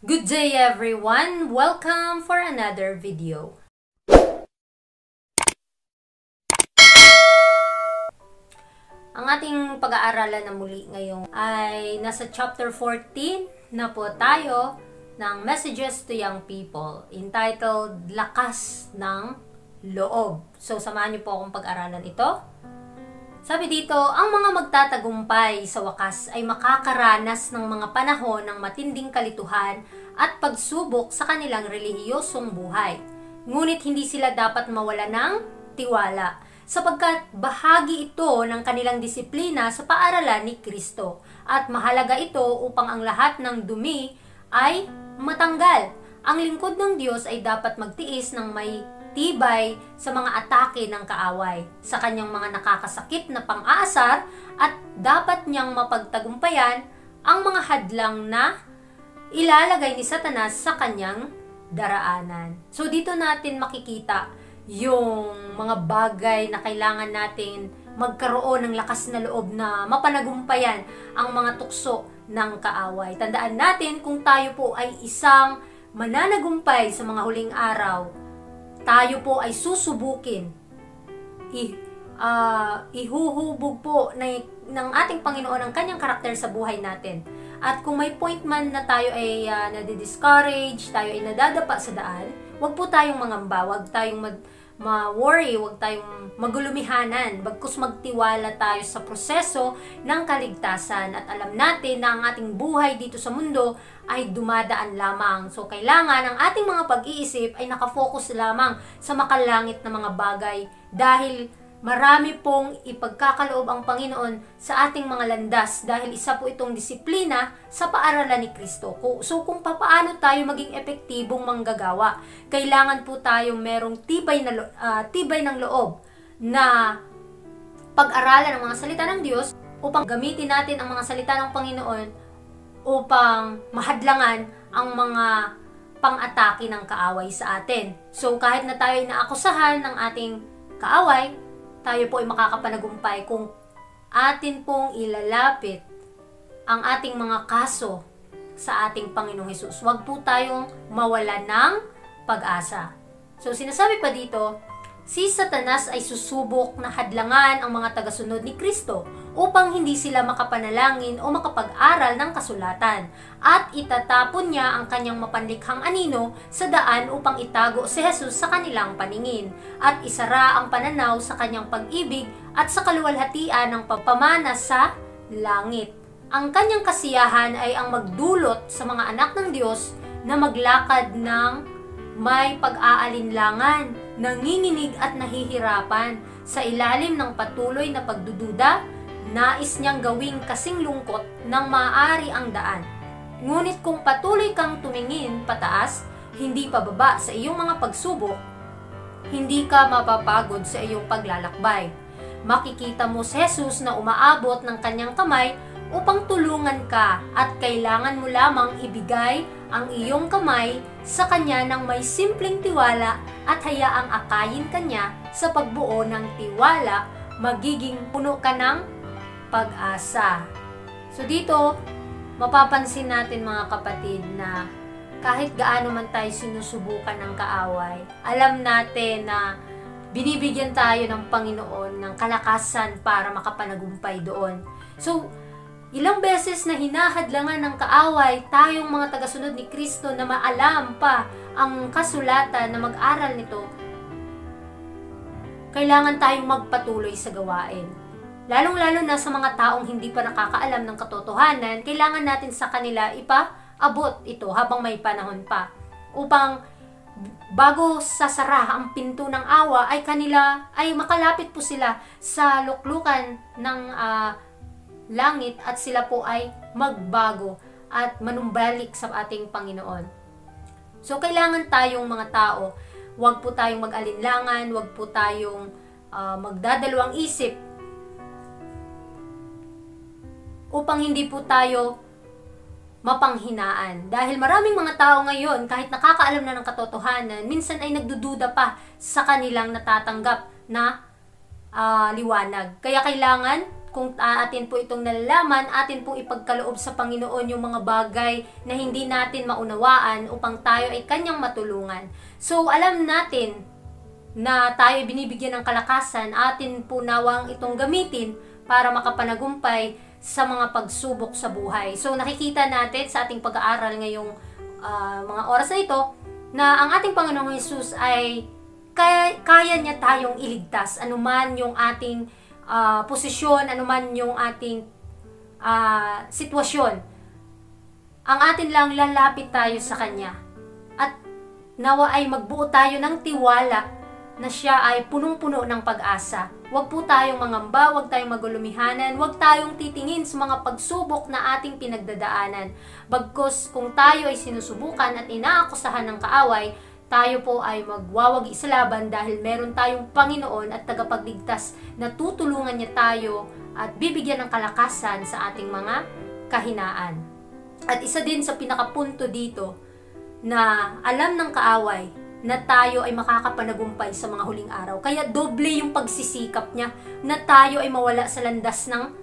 Good day everyone! Welcome for another video. Ang ating pag-aaralan na muli ngayon ay nasa chapter 14 na po tayo ng Messages to Young People entitled Lakas ng Loob. So samahan niyo po akong pag-aralan ito. Sabi dito, ang mga magtatagumpay sa wakas ay makakaranas ng mga panahon ng matinding kalituhan at pagsubok sa kanilang relihiyosong buhay. Ngunit hindi sila dapat mawala ng tiwala, sapagkat bahagi ito ng kanilang disiplina sa paaralan ni Kristo. At mahalaga ito upang ang lahat ng dumi ay matanggal. Ang lingkod ng Diyos ay dapat magtiis ng may tibay sa mga atake ng kaaway, sa kanyang mga nakakasakit na pang-aasar, at dapat niyang mapagtagumpayan ang mga hadlang na ilalagay ni Satanas sa kanyang daraanan. So dito natin makikita yung mga bagay na kailangan natin magkaroon ng lakas na loob na mapanagumpayan ang mga tukso ng kaaway. Tandaan natin, kung tayo po ay isang mananagumpay sa mga huling araw, tayo po ay susubukin, ihuhubog po ng ating Panginoon ang kanyang karakter sa buhay natin. At kung may point man na tayo ay nadi-discourage, tayo ay nadadapa sa daan, wag po tayong mangamba, wag tayong ma-worry, wag tayong magulumihanan, bagkus magtiwala tayo sa proseso ng kaligtasan. At alam natin na ang ating buhay dito sa mundo ay dumadaan lamang. So kailangan ang ating mga pag-iisip ay nakafocus lamang sa makalangit na mga bagay, dahil marami pong ipagkakaloob ang Panginoon sa ating mga landas, dahil isa po itong disiplina sa paaralan ni Kristo. So kung paano tayo maging epektibong manggagawa, kailangan po tayong merong tibay ng loob na pag-aralan ng mga salita ng Diyos, upang gamitin natin ang mga salita ng Panginoon upang mahadlangan ang mga pang-atake ng kaaway sa atin. So kahit na tayo ay naakusahan ng ating kaaway, tayo po ay makakapanagumpay kung atin pong ilalapit ang ating mga kaso sa ating Panginoong Hesus. Huwag po tayong mawala ng pag-asa. So sinasabi pa dito, si Satanas ay susubok na hadlangan ang mga tagasunod ni Kristo upang hindi sila makapanalangin o makapag-aral ng kasulatan, at itatapon niya ang kanyang mapanlikhang anino sa daan upang itago si Jesus sa kanilang paningin, at isara ang pananaw sa kanyang pag-ibig at sa kaluwalhatian ng pagpamana sa langit. Ang kanyang kasiyahan ay ang magdulot sa mga anak ng Diyos na maglakad ng may pag-aalinlangan, nanginginig at nahihirapan sa ilalim ng patuloy na pagdududa. Nais niyang gawing kasing lungkot ng maaari ang daan. Ngunit kung patuloy kang tumingin pataas, hindi pababa sa iyong mga pagsubok, hindi ka mapapagod sa iyong paglalakbay. Makikita mo si Jesus na umaabot ng kanyang kamay upang tulungan ka, at kailangan mo lamang ibigay ang iyong kamay sa kanya ng may simpleng tiwala, at hayaang akayin kanya sa pagbuo ng tiwala, magiging puno ka ng pag-asa. So dito, mapapansin natin mga kapatid na kahit gaano man tayo sinusubukan ng kaaway, alam natin na binibigyan tayo ng Panginoon ng kalakasan para makapanagumpay doon. So, ilang beses na hinahadlangan ng kaaway tayong mga tagasunod ni Kristo na maalam pa ang kasulatan na mag-aral nito, kailangan tayong magpatuloy sa gawain. Lalong-lalo na sa mga taong hindi pa nakakaalam ng katotohanan, kailangan natin sa kanila ipaabot ito habang may panahon pa, upang bago sasara ang pinto ng awa ay makalapit po sila sa luklukan ng langit, at sila po ay magbago at manumbalik sa ating Panginoon. So kailangan tayong mga tao, huwag po tayong mag-alinlangan, huwag po tayong magdadalawang isip, upang hindi po tayo mapanghinaan. Dahil maraming mga tao ngayon, kahit nakakaalam na ng katotohanan, minsan ay nagdududa pa sa kanilang natatanggap na liwanag. Kaya kailangan, kung atin po itong nalalaman, atin pong ipagkaloob sa Panginoon yung mga bagay na hindi natin maunawaan upang tayo ay kanyang matulungan. So, alam natin na tayo ay binibigyan ng kalakasan, atin po nawang itong gamitin para makapanagumpay sa mga pagsubok sa buhay. So, nakikita natin sa ating pag-aaral ngayong mga oras na ito, na ang ating Panginoong Hesus ay kaya niya tayong iligtas, anuman yung ating posisyon, anuman yung ating sitwasyon. Ang atin lang lalapit tayo sa Kanya. At nawa ay magbuo tayo ng tiwala na siya ay punong-puno ng pag-asa. Huwag po tayong mangamba, huwag tayong magulumihanan, huwag tayong titingin sa mga pagsubok na ating pinagdadaanan. Bagkus kung tayo ay sinusubukan at inaakusahan ng kaaway, tayo po ay magwawagi sa laban dahil meron tayong Panginoon at tagapagligtas na tutulungan niya tayo at bibigyan ng kalakasan sa ating mga kahinaan. At isa din sa pinakapunto dito na alam ng kaaway na tayo ay makakapanagumpay sa mga huling araw. Kaya doble yung pagsisikap niya na tayo ay mawala sa landas ng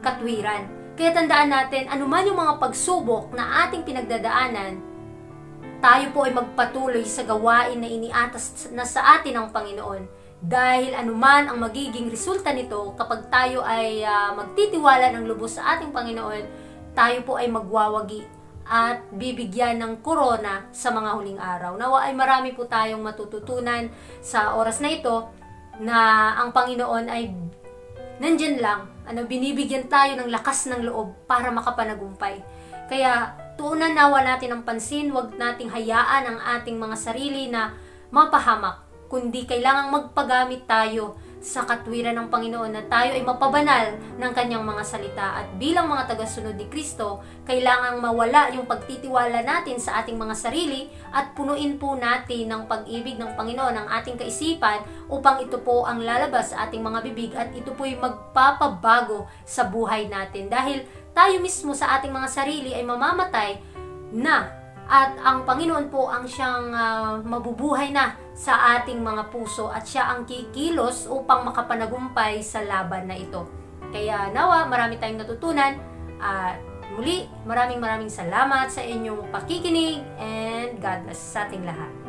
katwiran. Kaya tandaan natin, anuman yung mga pagsubok na ating pinagdadaanan, tayo po ay magpatuloy sa gawain na iniatas na sa atin ng Panginoon. Dahil anuman ang magiging resulta nito, kapag tayo ay magtitiwala ng lubos sa ating Panginoon, tayo po ay magwawagi at bibigyan ng korona sa mga huling araw. Nawa ay marami po tayong matututunan sa oras na ito na ang Panginoon ay nandyan lang, binibigyan tayo ng lakas ng loob para makapanagumpay. Kaya tuunan nawa natin ang pansin, huwag nating hayaan ang ating mga sarili na mapahamak, kundi kailangang magpagamit tayo sa katwiran ng Panginoon na tayo ay mapabanal ng kanyang mga salita. At bilang mga tagasunod ni Kristo, kailangang mawala yung pagtitiwala natin sa ating mga sarili at punuin po natin ng pag-ibig ng Panginoon ang ating kaisipan upang ito po ang lalabas sa ating mga bibig at ito po ay magpapabago sa buhay natin. Dahil tayo mismo sa ating mga sarili ay mamamatay na at ang Panginoon po ang siyang mabubuhay na sa ating mga puso at siya ang kikilos upang makapanagumpay sa laban na ito. Kaya nawa marami tayong natutunan at muli maraming salamat sa inyong pakikinig and God bless sa ating lahat.